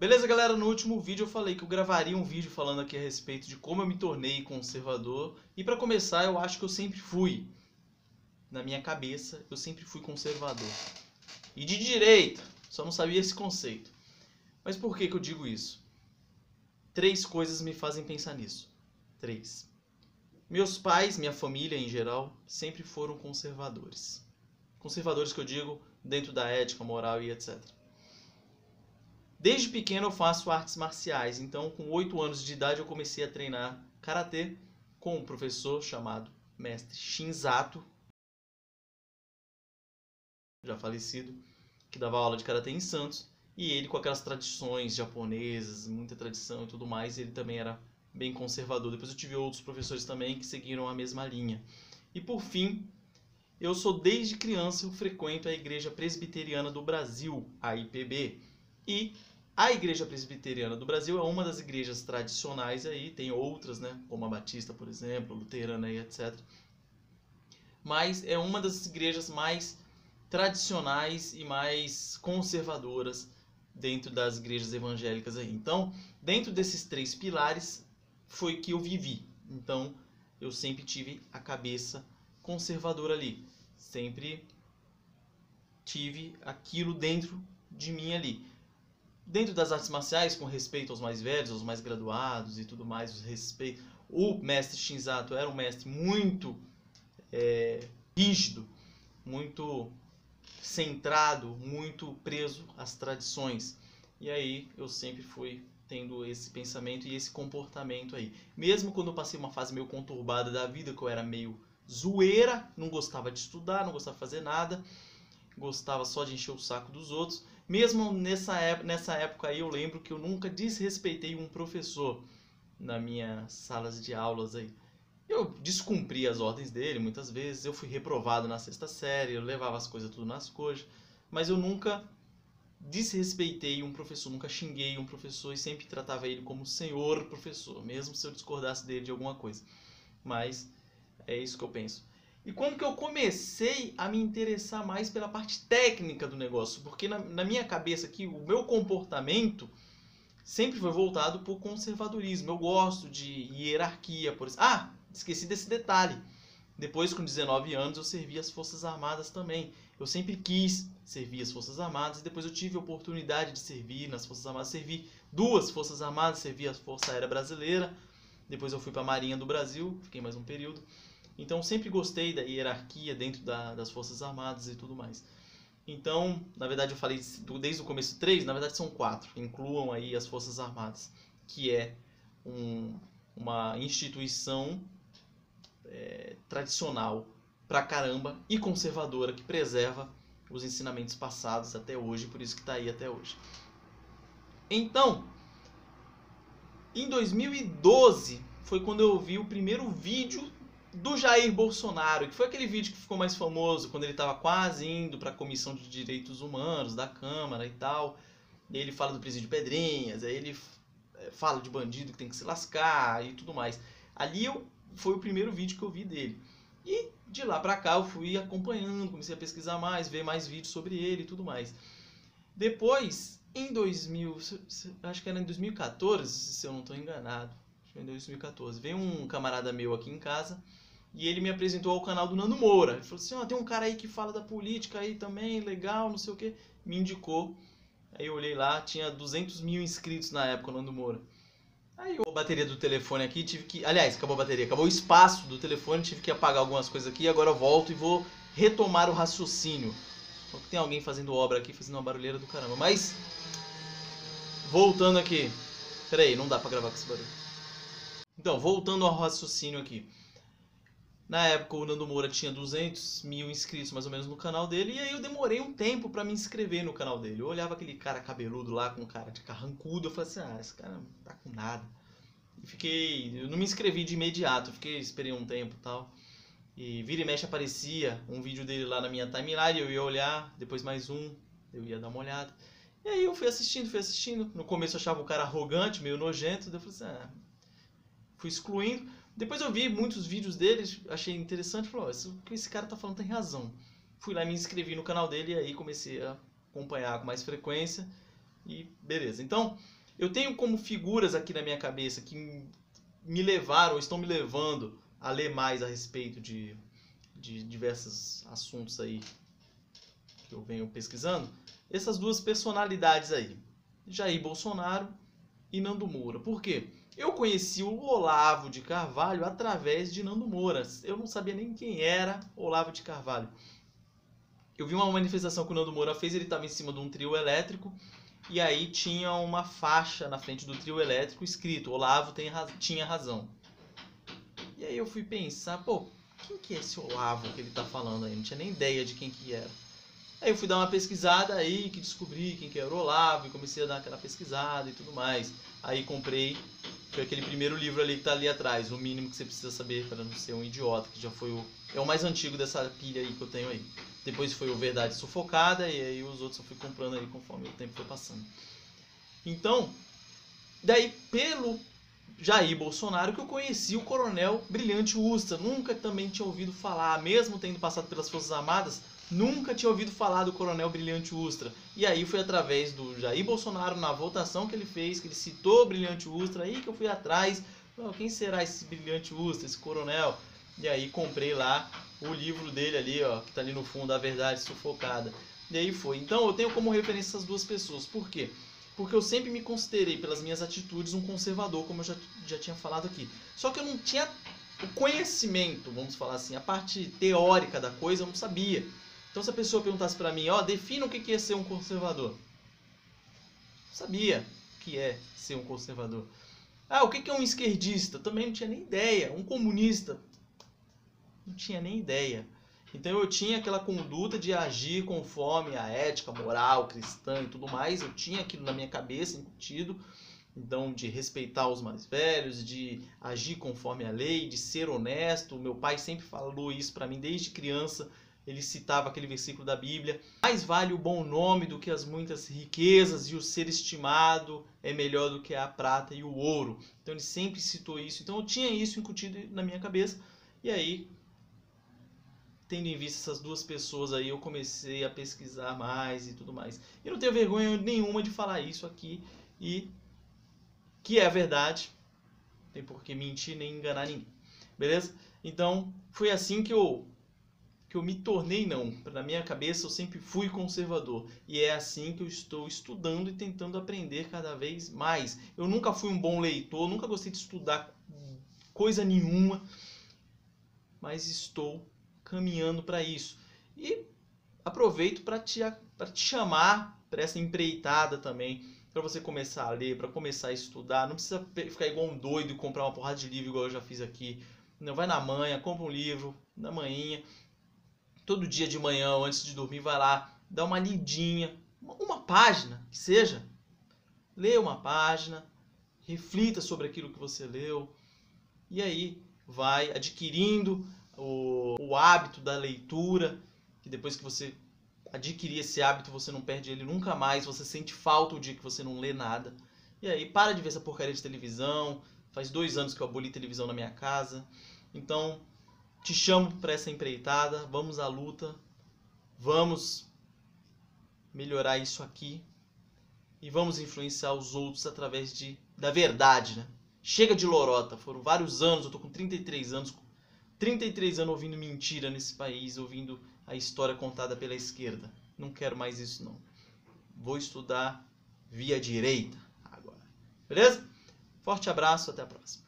Beleza, galera? No último vídeo eu falei que eu gravaria um vídeo falando aqui a respeito de como eu me tornei conservador. E para começar, eu acho que eu sempre fui, na minha cabeça, eu sempre fui conservador. E de direita, só não sabia esse conceito. Mas por que eu digo isso? Três coisas me fazem pensar nisso. Três. Meus pais, minha família em geral, sempre foram conservadores. Conservadores que eu digo dentro da ética, moral e etc. Desde pequeno eu faço artes marciais, então com 8 anos de idade eu comecei a treinar karatê com um professor chamado Mestre Shinzato, já falecido, que dava aula de karatê em Santos, e ele com aquelas tradições japonesas, muita tradição e tudo mais, ele também era bem conservador. Depois eu tive outros professores também que seguiram a mesma linha. E por fim, eu sou desde criança, eu frequento a Igreja Presbiteriana do Brasil, a IPB, e a Igreja Presbiteriana do Brasil é uma das igrejas tradicionais aí, tem outras, né, como a Batista, por exemplo, Luterana e etc. Mas é uma das igrejas mais tradicionais e mais conservadoras dentro das igrejas evangélicas aí. Então, dentro desses três pilares foi que eu vivi. Então, eu sempre tive a cabeça conservadora ali. Sempre tive aquilo dentro de mim ali. Dentro das artes marciais, com respeito aos mais velhos, aos mais graduados e tudo mais, o respeito. O mestre Shinzato era um mestre muito rígido, muito centrado, muito preso às tradições. E aí eu sempre fui tendo esse pensamento e esse comportamento aí. Mesmo quando eu passei uma fase meio conturbada da vida, que eu era meio zoeira, não gostava de estudar, não gostava de fazer nada, gostava só de encher o saco dos outros. Mesmo nessa época aí eu lembro que eu nunca desrespeitei um professor nas minhas salas de aulas aí. Eu descumpri as ordens dele muitas vezes, eu fui reprovado na 6ª série, eu levava as coisas tudo nas coxas, mas eu nunca desrespeitei um professor, nunca xinguei um professor e sempre tratava ele como senhor professor, mesmo se eu discordasse dele de alguma coisa. Mas é isso que eu penso. E quando que eu comecei a me interessar mais pela parte técnica do negócio? Porque na minha cabeça aqui, o meu comportamento sempre foi voltado para o conservadorismo. Eu gosto de hierarquia, por exemplo. Ah, esqueci desse detalhe. Depois, com 19 anos, eu servi as Forças Armadas também. Eu sempre quis servir as Forças Armadas e depois eu tive a oportunidade de servir nas Forças Armadas. Servi 2 Forças Armadas, servi a Força Aérea Brasileira. Depois eu fui para a Marinha do Brasil, fiquei mais um período. Então sempre gostei da hierarquia dentro das Forças Armadas e tudo mais. Então, na verdade eu falei desde o começo 3, na verdade são 4. Incluam aí as Forças Armadas, que é uma instituição tradicional pra caramba e conservadora que preserva os ensinamentos passados até hoje, por isso que está aí até hoje. Então, em 2012 foi quando eu vi o primeiro vídeo do Jair Bolsonaro, que foi aquele vídeo que ficou mais famoso quando ele estava quase indo para a Comissão de Direitos Humanos da Câmara e tal. E aí ele fala do presídio Pedrinhas, aí ele fala de bandido que tem que se lascar e tudo mais. Ali foi o primeiro vídeo que eu vi dele. E de lá pra cá eu fui acompanhando, comecei a pesquisar mais, ver mais vídeos sobre ele e tudo mais. Depois, em 2000, acho que era em 2014, se eu não estou enganado, acho que foi em 2014, veio um camarada meu aqui em casa e ele me apresentou ao canal do Nando Moura. Ele falou assim, ó, tem um cara aí que fala da política aí também, legal, não sei o que, me indicou. Aí eu olhei lá, tinha 200 mil inscritos na época, o Nando Moura. Aí eu a bateria do telefone aqui, tive que... Aliás, acabou a bateria, acabou o espaço do telefone, tive que apagar algumas coisas aqui. Agora eu volto e vou retomar o raciocínio. Tem alguém fazendo obra aqui, fazendo uma barulheira do caramba. Mas, voltando aqui. Pera aí, não dá pra gravar com esse barulho. Então, voltando ao raciocínio aqui. Na época o Nando Moura tinha 200 mil inscritos mais ou menos no canal dele. E aí eu demorei um tempo pra me inscrever no canal dele. Eu olhava aquele cara cabeludo lá, com cara de carrancudo. Eu falei assim, ah, esse cara não tá com nada. Eu não me inscrevi de imediato. Esperei um tempo e tal. E vira e mexe aparecia um vídeo dele lá na minha timeline. Eu ia olhar, depois mais um. Eu ia dar uma olhada. E aí eu fui assistindo. No começo eu achava o cara arrogante, meio nojento. Daí eu falei assim, fui excluindo. Depois eu vi muitos vídeos dele, achei interessante, falei, o que esse cara tá falando tem razão. Fui lá e me inscrevi no canal dele e aí comecei a acompanhar com mais frequência. e beleza. Então, eu tenho como figuras aqui na minha cabeça que me levaram, ou estão me levando a ler mais a respeito de diversos assuntos aí que eu venho pesquisando, essas duas personalidades aí, Jair Bolsonaro e Nando Moura. Por quê? Eu conheci o Olavo de Carvalho através de Nando Moura. Eu não sabia nem quem era Olavo de Carvalho. Eu vi uma manifestação que o Nando Moura fez, ele estava em cima de um trio elétrico, e aí tinha uma faixa na frente do trio elétrico escrito Olavo tinha razão. E aí eu fui pensar, pô, quem que é esse Olavo que ele tá falando aí? Não tinha nem ideia de quem que era. Aí eu fui dar uma pesquisada aí, que descobri quem que era o Olavo, e comecei a dar aquela pesquisada e tudo mais. Aí comprei, foi aquele primeiro livro ali que tá ali atrás, O Mínimo que Você Precisa Saber para Não Ser um Idiota, que já foi é o mais antigo dessa pilha aí que eu tenho aí. Depois foi o Verdade Sufocada, e aí os outros eu fui comprando aí conforme o tempo foi passando. Então, daí pelo Jair Bolsonaro que eu conheci o Coronel Brilhante Ustra. Nunca também tinha ouvido falar, mesmo tendo passado pelas Forças Armadas, nunca tinha ouvido falar do Coronel Brilhante Ustra. E aí foi através do Jair Bolsonaro, na votação que ele fez, que ele citou Brilhante Ustra, aí que eu fui atrás, quem será esse Brilhante Ustra, esse coronel? E aí comprei lá o livro dele ali, ó, que tá ali no fundo, A Verdade Sufocada. E aí foi. Então eu tenho como referência essas duas pessoas. Por quê? Porque eu sempre me considerei, pelas minhas atitudes, um conservador, como eu já tinha falado aqui. Só que eu não tinha o conhecimento, vamos falar assim, a parte teórica da coisa eu não sabia. Então se a pessoa perguntasse pra mim, ó, defina o que é ser um conservador. Eu sabia o que é ser um conservador. Ah, o que é um esquerdista? Também não tinha nem ideia. Um comunista? Não tinha nem ideia. Então eu tinha aquela conduta de agir conforme a ética, moral, cristã e tudo mais. Eu tinha aquilo na minha cabeça incutido. Então, de respeitar os mais velhos, de agir conforme a lei, de ser honesto. Meu pai sempre falou isso para mim desde criança. Ele citava aquele versículo da Bíblia. Mais vale o bom nome do que as muitas riquezas, e o ser estimado é melhor do que a prata e o ouro. Então ele sempre citou isso. Então eu tinha isso incutido na minha cabeça. E aí, tendo em vista essas duas pessoas aí, eu comecei a pesquisar mais e tudo mais. E não tenho vergonha nenhuma de falar isso aqui, e que é a verdade. Não tem por que mentir nem enganar ninguém. Beleza? Então, foi assim que eu me tornei, não. Na minha cabeça eu sempre fui conservador. E é assim que eu estou estudando e tentando aprender cada vez mais. Eu nunca fui um bom leitor, nunca gostei de estudar coisa nenhuma, mas estou caminhando para isso. E aproveito para te chamar para essa empreitada também, para você começar a ler, para começar a estudar. Não precisa ficar igual um doido e comprar uma porrada de livro igual eu já fiz aqui. Não, vai na manhã, compra um livro na manhinha. Todo dia de manhã, antes de dormir, vai lá, dá uma lidinha, uma página que seja. Lê uma página, reflita sobre aquilo que você leu, e aí vai adquirindo o hábito da leitura, que depois que você adquirir esse hábito, você não perde ele nunca mais, você sente falta o dia que você não lê nada. E aí para de ver essa porcaria de televisão. Faz 2 anos que eu aboli televisão na minha casa. Então, te chamo para essa empreitada, vamos à luta, vamos melhorar isso aqui e vamos influenciar os outros através da verdade, né? Chega de lorota, foram vários anos, eu tô com 33 anos, 33 anos ouvindo mentira nesse país, ouvindo a história contada pela esquerda. Não quero mais isso não. Vou estudar via direita agora. Beleza? Forte abraço, até a próxima.